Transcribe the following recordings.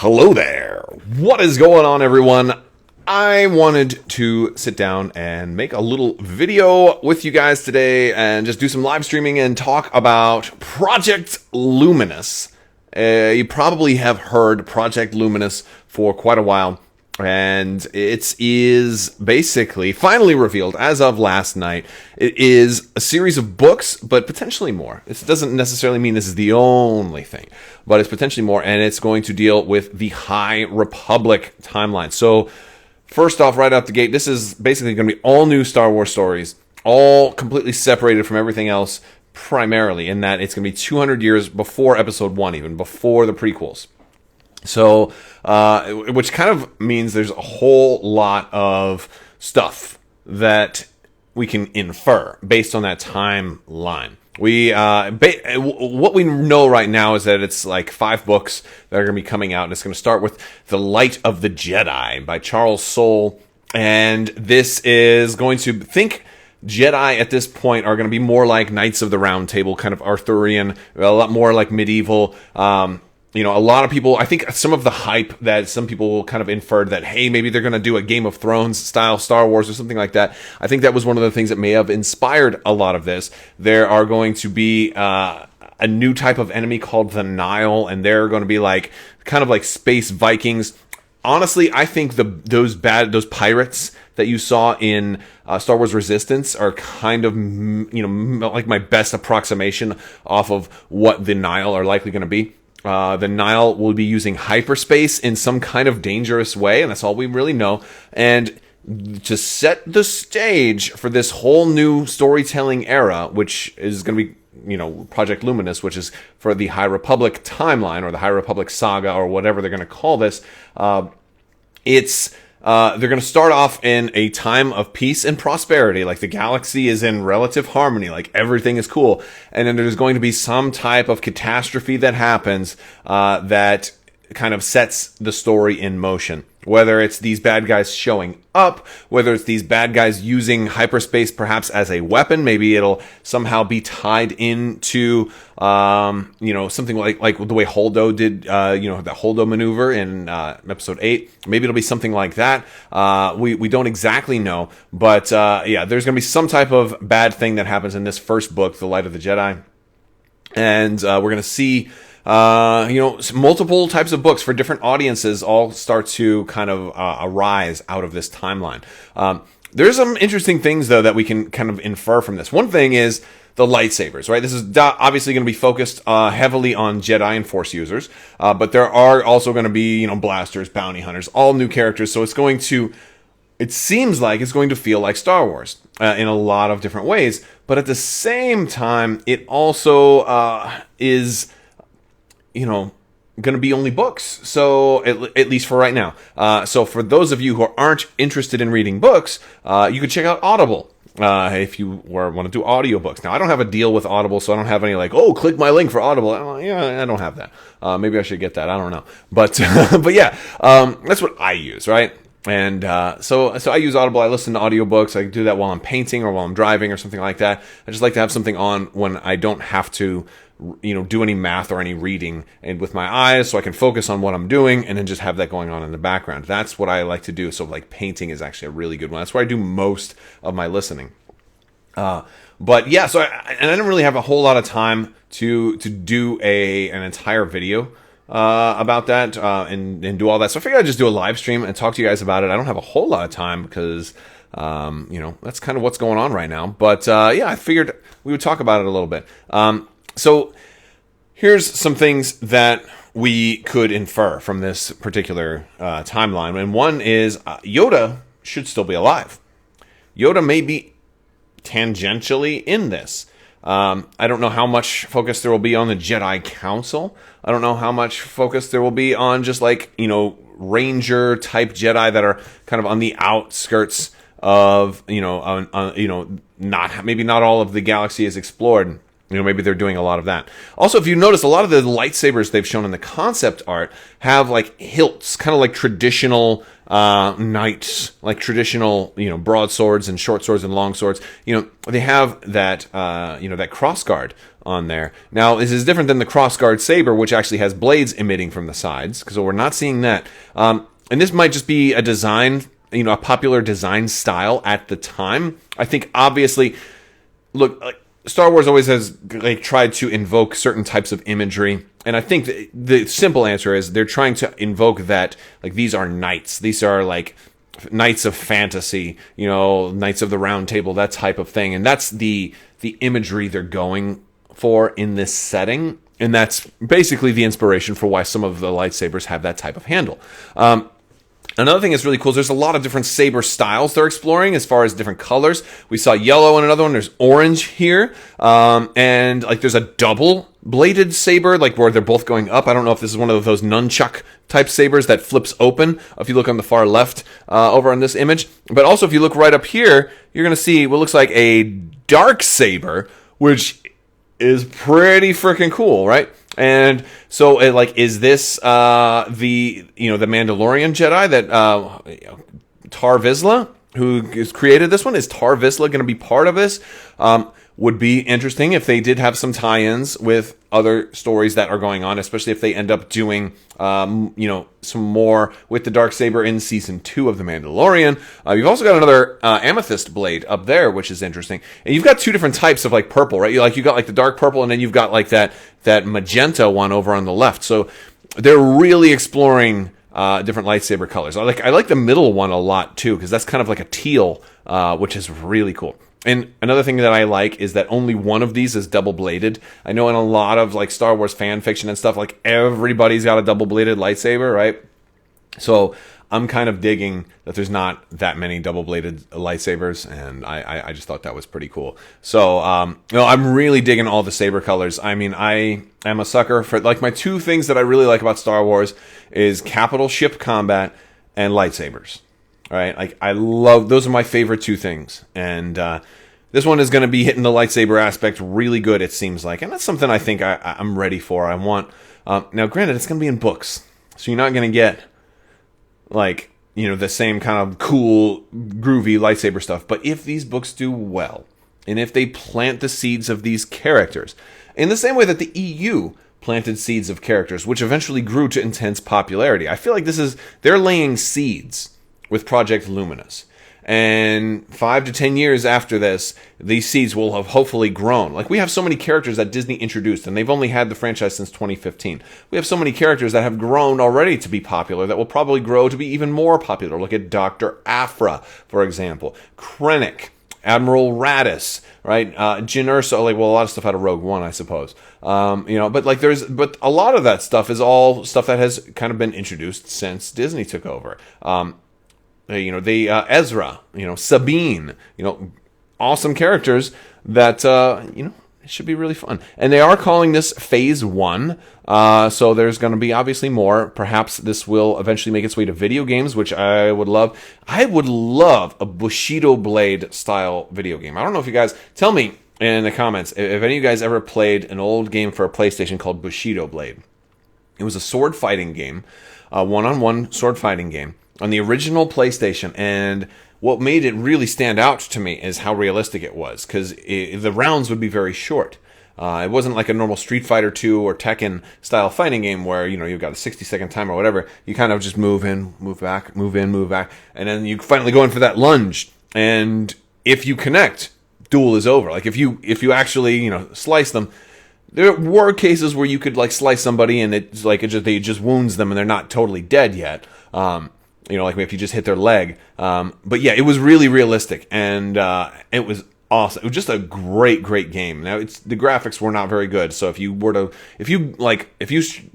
Hello there. What is going on, everyone? I wanted to sit down and make a little video with you guys today and just do some live streaming and talk about Project Luminous. You probably have heard Project Luminous for quite a while, and it is basically finally revealed as of last night. It is a series of books, but potentially more. This doesn't necessarily mean this is the only thing, but it's potentially more, and it's going to deal with the High Republic timeline. So first off, right out the gate, this is basically going to be all new Star Wars stories, all completely separated from everything else, primarily in that it's going to be 200 years before Episode 1, even before the prequels. So, which kind of means there's a whole lot of stuff that we can infer based on that timeline. What we know right now is that it's like 5 books that are going to be coming out, and it's going to start with The Light of the Jedi by Charles Soule, and this is going to Jedi at this point are going to be more like Knights of the Round Table, kind of Arthurian, a lot more like medieval. A lot of people, I think some of the hype that some people kind of inferred that, hey, maybe they're going to do a Game of Thrones style Star Wars or something like that. I think that was one of the things that may have inspired a lot of this. There are going to be a new type of enemy called the Nile, and they're going to be like kind of like space Vikings. Honestly, I think those pirates that you saw in Star Wars Resistance are kind of, like my best approximation off of what the Nile are likely going to be. The Nile will be using hyperspace in some kind of dangerous way, and that's all we really know. And to set the stage for this whole new storytelling era, which is going to be, Project Luminous, which is for the High Republic timeline or the High Republic saga or whatever they're going to call this, they're going to start off in a time of peace and prosperity, like the galaxy is in relative harmony, like everything is cool, and then there's going to be some type of catastrophe that happens that kind of sets the story in motion. Whether it's these bad guys showing up, whether it's these bad guys using hyperspace perhaps as a weapon, maybe it'll somehow be tied into, something like the way Holdo did, the Holdo maneuver in Episode 8. Maybe it'll be something like that. We don't exactly know, but there's going to be some type of bad thing that happens in this first book, The Light of the Jedi, and we're going to see multiple types of books for different audiences all start to kind of arise out of this timeline. There's some interesting things, though, that we can kind of infer from this. One thing is the lightsabers, right? This is obviously going to be focused heavily on Jedi and Force users, but there are also going to be, blasters, bounty hunters, all new characters, so it seems like it's going to feel like Star Wars in a lot of different ways, but at the same time, it also is going to be only books. So at least for right now. So for those of you who aren't interested in reading books, you can check out Audible. If you want to do audiobooks. Now, I don't have a deal with Audible, so I don't have any click my link for Audible. I don't have that. Maybe I should get that. I don't know. But, that's what I use, right? And so I use Audible. I listen to audiobooks. I do that while I'm painting or while I'm driving or something like that. I just like to have something on when I don't have to do any math or any reading and with my eyes, so I can focus on what I'm doing and then just have that going on in the background. That's what I like to do. So painting is actually a really good one. That's where I do most of my listening. But yeah, I didn't really have a whole lot of time to do an entire video about that and do all that. So I figured I'd just do a live stream and talk to you guys about it. I don't have a whole lot of time because that's kind of what's going on right now. But I figured we would talk about it a little bit. So here's some things that we could infer from this particular timeline. And one is Yoda should still be alive. Yoda may be tangentially in this. I don't know how much focus there will be on the Jedi Council. I don't know how much focus there will be on just Ranger type Jedi that are kind of on the outskirts of, not all of the galaxy is explored. maybe they're doing a lot of that. Also, if you notice, a lot of the lightsabers they've shown in the concept art have like hilts, kind of like traditional knights, like traditional, broadswords and short swords and long swords. They have that, that crossguard on there. Now, this is different than the crossguard saber, which actually has blades emitting from the sides, because we're not seeing that. And this might just be a design, a popular design style at the time. I think, obviously, look, Star Wars always has tried to invoke certain types of imagery, and I think the simple answer is they're trying to invoke that, these are knights. These are knights of fantasy, knights of the round table, that type of thing, and that's the imagery they're going for in this setting, and that's basically the inspiration for why some of the lightsabers have that type of handle. Another thing that's really cool is there's a lot of different saber styles they're exploring as far as different colors. We saw yellow in another one. There's orange here. And there's a double-bladed saber, where they're both going up. I don't know if this is one of those nunchuck type sabers that flips open. If you look on the far left over on this image. But also if you look right up here, you're going to see what looks like a dark saber, which is pretty freaking cool, right? And so, is this the Mandalorian Jedi that Tar Vizsla, who has created this one? Is Tar Vizsla going to be part of this? Would be interesting if they did have some tie-ins with other stories that are going on, especially if they end up doing, some more with the Darksaber in Season 2 of The Mandalorian. You've also got another amethyst blade up there, which is interesting. And you've got two different types of, purple, right? You got, the dark purple, and then you've got, that magenta one over on the left. So they're really exploring different lightsaber colors. I like the middle one a lot, too, because that's kind of like a teal, which is really cool. And another thing that I like is that only one of these is double-bladed. I know in a lot of Star Wars fan fiction and stuff, everybody's got a double-bladed lightsaber, right? So I'm kind of digging that there's not that many double-bladed lightsabers, and I just thought that was pretty cool. So, I'm really digging all the saber colors. I mean, I am a sucker for, my two things that I really like about Star Wars is capital ship combat and lightsabers. All right, I love, those are my favorite two things, and this one is going to be hitting the lightsaber aspect really good, it seems like, and that's something I think I'm ready for. I want, now granted, it's going to be in books, so you're not going to get, the same kind of cool, groovy lightsaber stuff, but if these books do well, and if they plant the seeds of these characters, in the same way that the EU planted seeds of characters, which eventually grew to intense popularity, I feel like they're laying seeds with Project Luminous. And 5 to 10 years after this, these seeds will have hopefully grown. We have so many characters that Disney introduced, and they've only had the franchise since 2015. We have so many characters that have grown already to be popular that will probably grow to be even more popular. Look at Dr. Aphra, for example. Krennic, Admiral Raddus, right? Jyn Erso, a lot of stuff out of Rogue One, I suppose. But but a lot of that stuff is all stuff that has kind of been introduced since Disney took over. Ezra, Sabine, awesome characters that, it should be really fun. And they are calling this Phase 1, so there's going to be obviously more. Perhaps this will eventually make its way to video games, which I would love. I would love a Bushido Blade style video game. I don't know if you guys, tell me in the comments if any of you guys ever played an old game for a PlayStation called Bushido Blade. It was a sword fighting game, a one-on-one sword fighting game on the original PlayStation, and what made it really stand out to me is how realistic it was, because the rounds would be very short. It wasn't like a normal Street Fighter 2 or Tekken style fighting game where, you've got a 60-second time or whatever. You kind of just move in, move back, move in, move back, and then you finally go in for that lunge, and if you connect, duel is over. If you actually, slice them, there were cases where you could slice somebody and it just wounds them and they're not totally dead yet. If you just hit their leg. But yeah, it was really realistic, and it was awesome. It was just a great, great game. Now, the graphics were not very good, so if you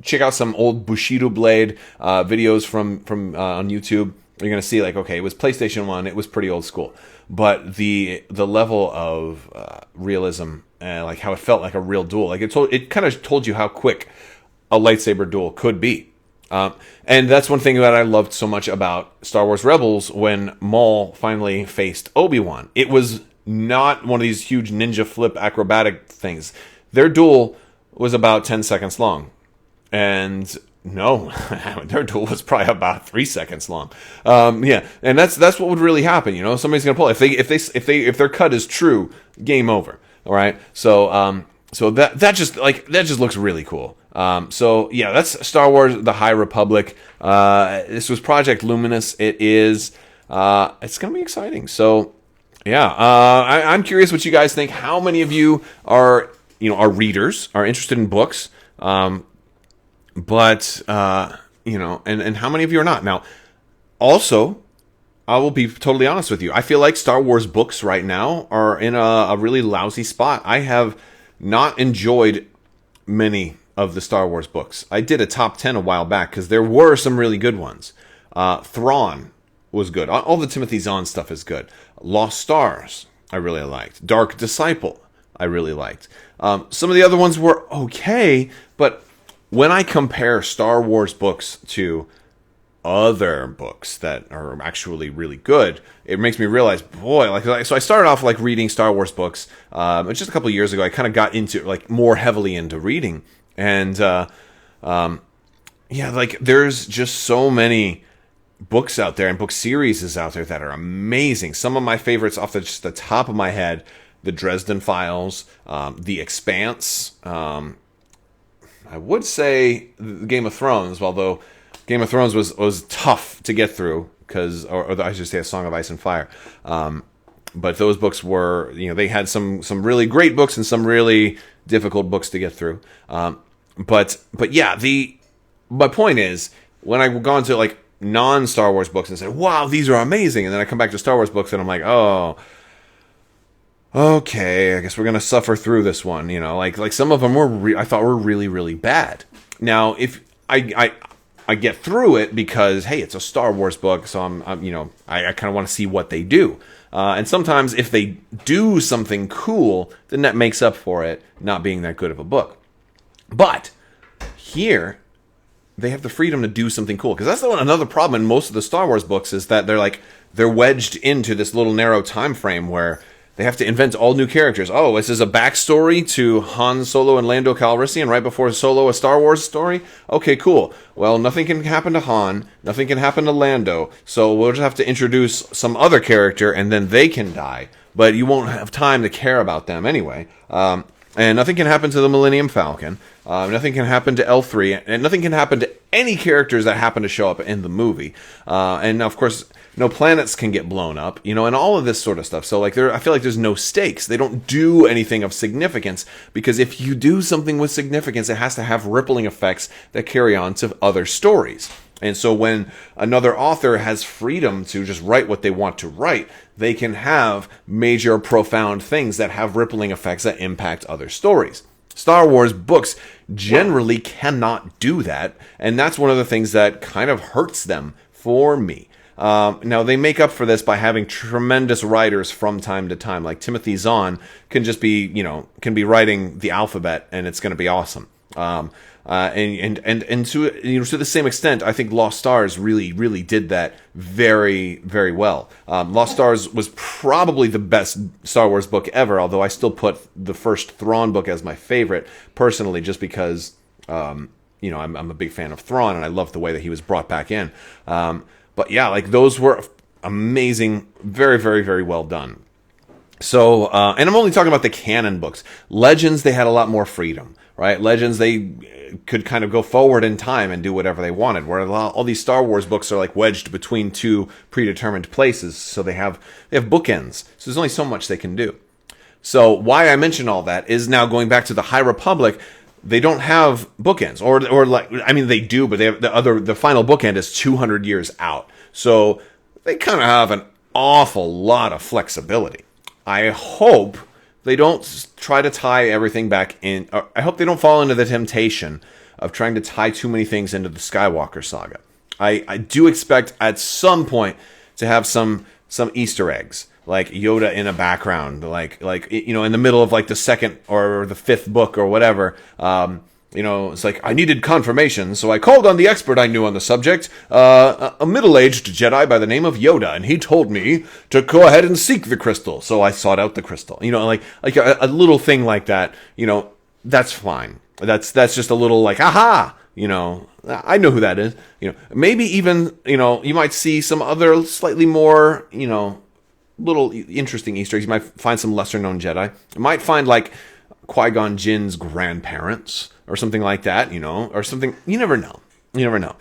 check out some old Bushido Blade videos from on YouTube, you're gonna see okay, it was PlayStation 1, it was pretty old school, but the level of realism, how it felt like a real duel, it kind of told you how quick a lightsaber duel could be. And that's one thing that I loved so much about Star Wars Rebels when Maul finally faced Obi-Wan. It was not one of these huge ninja flip acrobatic things. their duel was about 10 seconds long. And no, their duel was probably about 3 seconds long. Yeah, and that's what would really happen. Somebody's gonna pull if if their cut is true, game over. All right, so that just looks really cool. So yeah, that's Star Wars: The High Republic. This was Project Luminous. It is. It's gonna be exciting. So yeah, I'm curious what you guys think. How many of you are readers, are interested in books? But and how many of you are not? Now, also, I will be totally honest with you. I feel like Star Wars books right now are in a really lousy spot. I have not enjoyed many of the Star Wars books. I did a top 10 a while back because there were some really good ones. Thrawn was good. All the Timothy Zahn stuff is good. Lost Stars, I really liked. Dark Disciple, I really liked. Some of the other ones were okay, but when I compare Star Wars books to other books that are actually really good, it makes me realize, boy, so I started off reading Star Wars books just a couple of years ago. I kind of got into more heavily into reading, and there's just so many books out there and book series out there that are amazing. Some of my favorites off just the top of my head: the Dresden Files, The Expanse. I would say Game of Thrones, although Game of Thrones was tough to get through or I should say A Song of Ice and Fire. But those books were, they had some really great books and some really difficult books to get through. But yeah, my point is, when I've gone to non-Star Wars books and said, wow, these are amazing, and then I come back to Star Wars books and I'm like, oh, okay, I guess we're gonna suffer through this one. Some of them I thought were really, really bad. Now, if I get through it because, hey, it's a Star Wars book, so I kind of want to see what they do. And sometimes if they do something cool, then that makes up for it not being that good of a book. But here, they have the freedom to do something cool. Because that's another problem in most of the Star Wars books, is that they're wedged into this little narrow time frame where they have to invent all new characters. Oh, this is a backstory to Han Solo and Lando Calrissian right before Solo, a Star Wars story? Okay, cool. Well, nothing can happen to Han, nothing can happen to Lando, so we'll just have to introduce some other character and then they can die. But you won't have time to care about them anyway. And nothing can happen to the Millennium Falcon. Nothing can happen to L3. And nothing can happen to any characters that happen to show up in the movie. And of course, no planets can get blown up, and all of this sort of stuff. So I feel like there's no stakes. They don't do anything of significance, because if you do something with significance, it has to have rippling effects that carry on to other stories. And so when another author has freedom to just write what they want to write, they can have major, profound things that have rippling effects that impact other stories. Star Wars books generally cannot do that, and that's one of the things that kind of hurts them for me. Now, they make up for this by having tremendous writers from time to time. Like Timothy Zahn can just be, can be writing the alphabet, and it's going to be awesome. And to the same extent, I think Lost Stars really, really did that very, very well. Lost Stars was probably the best Star Wars book ever, although I still put the first Thrawn book as my favorite, personally, just because, I'm a big fan of Thrawn, and I love the way that he was brought back in. But yeah, those were amazing, very, very, very well done. So, and I'm only talking about the canon books. Legends, they had a lot more freedom, right? Legends, they could kind of go forward in time and do whatever they wanted, where all these Star Wars books are wedged between two predetermined places, so they have bookends. So there's only so much they can do. So why I mention all that is now going back to the High Republic. They don't have bookends, they do, but they have the final bookend is 200 years out. So they kind of have an awful lot of flexibility. I hope they don't try to tie everything back in. I hope they don't fall into the temptation of trying to tie too many things into the Skywalker saga. I do expect at some point to have some Easter eggs, like Yoda in a background, in the middle of the second or the fifth book or whatever. It's I needed confirmation, so I called on the expert I knew on the subject, a middle-aged Jedi by the name of Yoda, and he told me to go ahead and seek the crystal. So I sought out the crystal. A little thing like that. that's fine. That's just a little like, aha, I know who that is. Maybe even, you might see some other slightly more, little interesting Easter eggs. You might find some lesser known Jedi. You might find like Qui-Gon Jinn's grandparents or something like that, or something. You never know. You never know.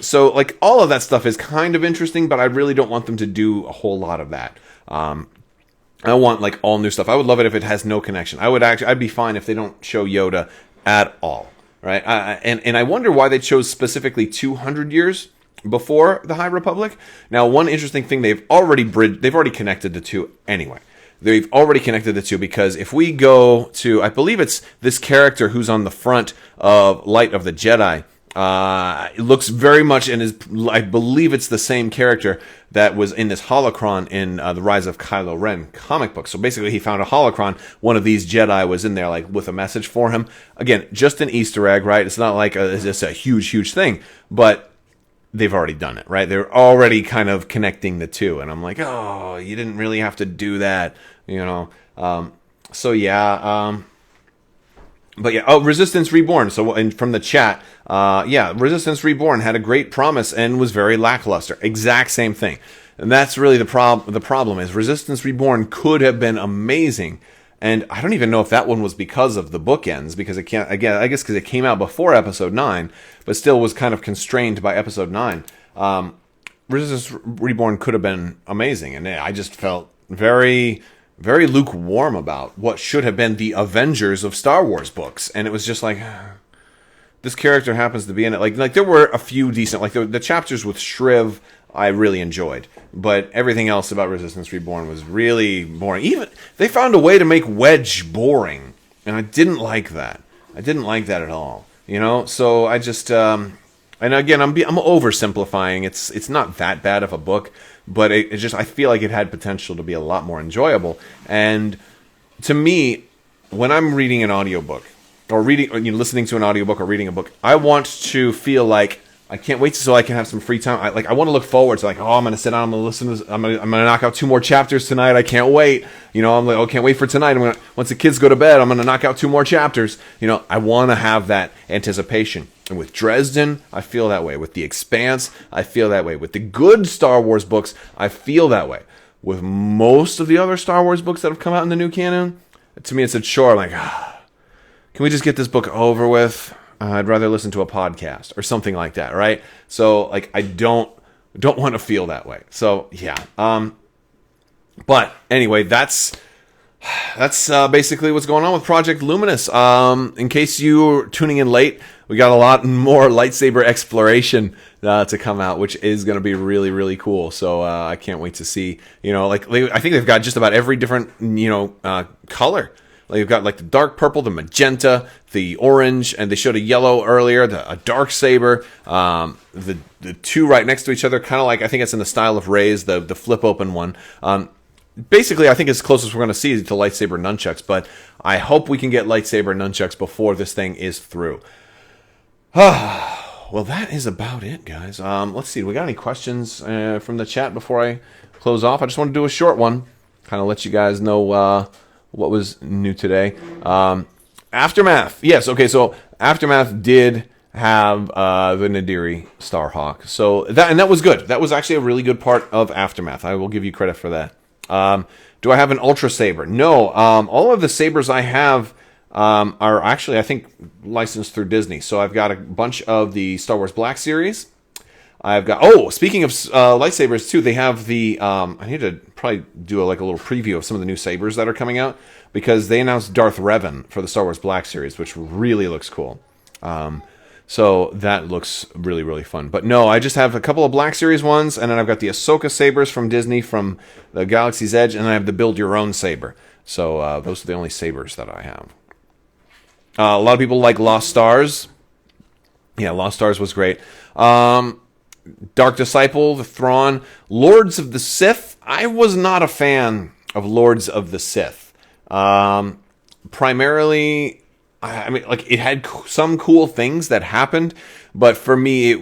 So like all of that stuff is kind of interesting, but I really don't want them to do a whole lot of that. I want like all new stuff. I would love it if it has no connection. I'd be fine if they don't show Yoda at all, right? And I wonder why they chose specifically 200 years before the High Republic. Now, one interesting thing, they've already connected the two anyway. They've already connected the two because if we go to, I believe it's this character who's on the front of Light of the Jedi. It looks very much I believe it's the same character that was in this holocron in the Rise of Kylo Ren comic book. So basically he found a holocron. One of these Jedi was in there like with a message for him. Again, just an Easter egg, right? It's not like it's just a huge thing, but they've already done it, right? They're already kind of connecting the two. And I'm like, oh, you didn't really have to do that, so yeah, but yeah, Resistance Reborn. So and from the chat, Resistance Reborn had a great promise and was very lackluster. Exact same thing. And that's really the problem is Resistance Reborn could have been amazing. And I don't even know if that one was because of the bookends, because I guess because it came out before Episode 9, but still was kind of constrained by Episode 9. Resistance Reborn could have been amazing. And I just felt very, very lukewarm about what should have been the Avengers of Star Wars books. And it was just like, this character happens to be in it. Like there were a few decent, like the chapters with Shriv, I really enjoyed. But everything else about Resistance Reborn was really boring. Even, they found a way to make Wedge boring. And I didn't like that. I didn't like that at all. So I just, and again, I'm oversimplifying. It's not that bad of a book. But it just, I feel like it had potential to be a lot more enjoyable. And to me, when I'm reading an audiobook, or listening to an audiobook or reading a book, I want to feel like I can't wait so I can have some free time. I want to look forward to like, I'm going to sit down, I'm going to listen to this, I'm going to knock out 2 more chapters tonight. I can't wait. I'm like, can't wait for tonight. Once the kids go to bed, I'm going to knock out 2 more chapters. I want to have that anticipation. And with Dresden, I feel that way. With The Expanse, I feel that way. With the good Star Wars books, I feel that way. With most of the other Star Wars books that have come out in the new canon, to me it's a chore. I'm like, can we just get this book over with? I'd rather listen to a podcast or something like that, right? So, like, I don't want to feel that way. So, yeah. But anyway, that's basically what's going on with Project Luminous. In case you're tuning in late, we got a lot more lightsaber exploration to come out, which is going to be really, really cool. So I can't wait to see. I think they've got just about every different color. Like you've got like the dark purple, the magenta, the orange, and they showed a yellow earlier, a dark saber. The 2 right next to each other, kind of like, I think it's in the style of Rey's, the flip open one. Basically, I think it's closest we're going to see to lightsaber nunchucks, but I hope we can get lightsaber nunchucks before this thing is through. Well, that is about it, guys. Let's see. Do we got any questions from the chat before I close off? I just want to do a short one, kind of let you guys know what was new today. Aftermath. Yes, okay, so Aftermath did have the Nadiri Starhawk. So that was good. That was actually a really good part of Aftermath. I will give you credit for that. Do I have an Ultra Saber? No. All of the sabers I have are actually, I think, licensed through Disney. So I've got a bunch of the Star Wars Black Series. I've got, speaking of lightsabers too, they have the, I need to probably do a little preview of some of the new sabers that are coming out, because they announced Darth Revan for the Star Wars Black Series, which really looks cool. So that looks really, really fun. But no, I just have a couple of Black Series ones, and then I've got the Ahsoka sabers from Disney from the Galaxy's Edge, and then I have the Build Your Own saber. So those are the only sabers that I have. A lot of people like Lost Stars. Yeah, Lost Stars was great. Dark Disciple, the Thrawn, Lords of the Sith. I was not a fan of Lords of the Sith. Primarily, I mean, like, it had some cool things that happened, but for me,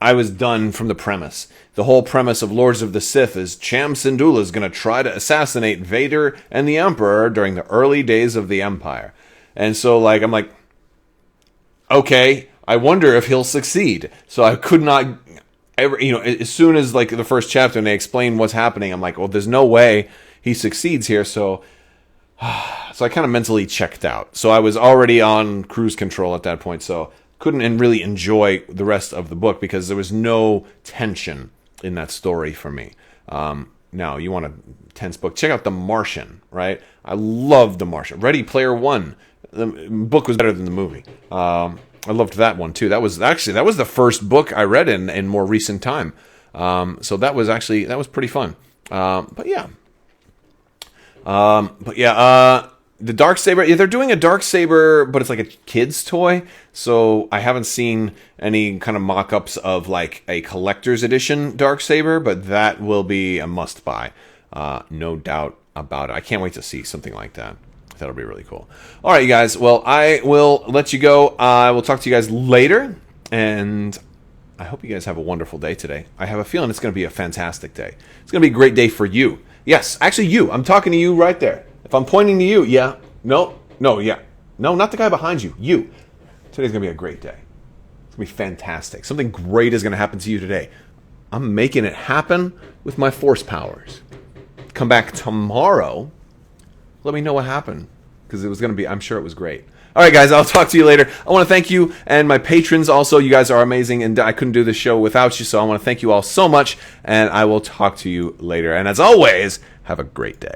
I was done from the premise. The whole premise of Lords of the Sith is Cham Syndulla is going to try to assassinate Vader and the Emperor during the early days of the Empire. And so like I'm like, okay, I wonder if he'll succeed. So I could not ever, as soon as like the first chapter and they explain what's happening, I'm like, well, there's no way he succeeds here. So I kind of mentally checked out. So I was already on cruise control at that point. So couldn't really enjoy the rest of the book because there was no tension in that story for me. Now, you want a tense book, check out The Martian, right? I love The Martian. Ready Player One. The book was better than the movie. I loved that one too. That was the first book I read in more recent time. So that was pretty fun. But yeah. The Darksaber, they're doing a Darksaber, but it's like a kid's toy. So I haven't seen any kind of mock-ups of like a collector's edition Darksaber, but that will be a must-buy. No doubt about it. I can't wait to see something like that. That'll be really cool. All right, you guys. Well, I will let you go. I will talk to you guys later, and I hope you guys have a wonderful day today. I have a feeling it's going to be a fantastic day. It's going to be a great day for you. Yes, actually you. I'm talking to you right there. If I'm pointing to you, yeah. No, yeah. No, not the guy behind you. You. Today's going to be a great day. It's going to be fantastic. Something great is going to happen to you today. I'm making it happen with my force powers. Come back tomorrow. Let me know what happened. Because it was going to be, I'm sure it was great. All right, guys, I'll talk to you later. I want to thank you and my patrons also. You guys are amazing, and I couldn't do this show without you, so I want to thank you all so much, and I will talk to you later. And as always, have a great day.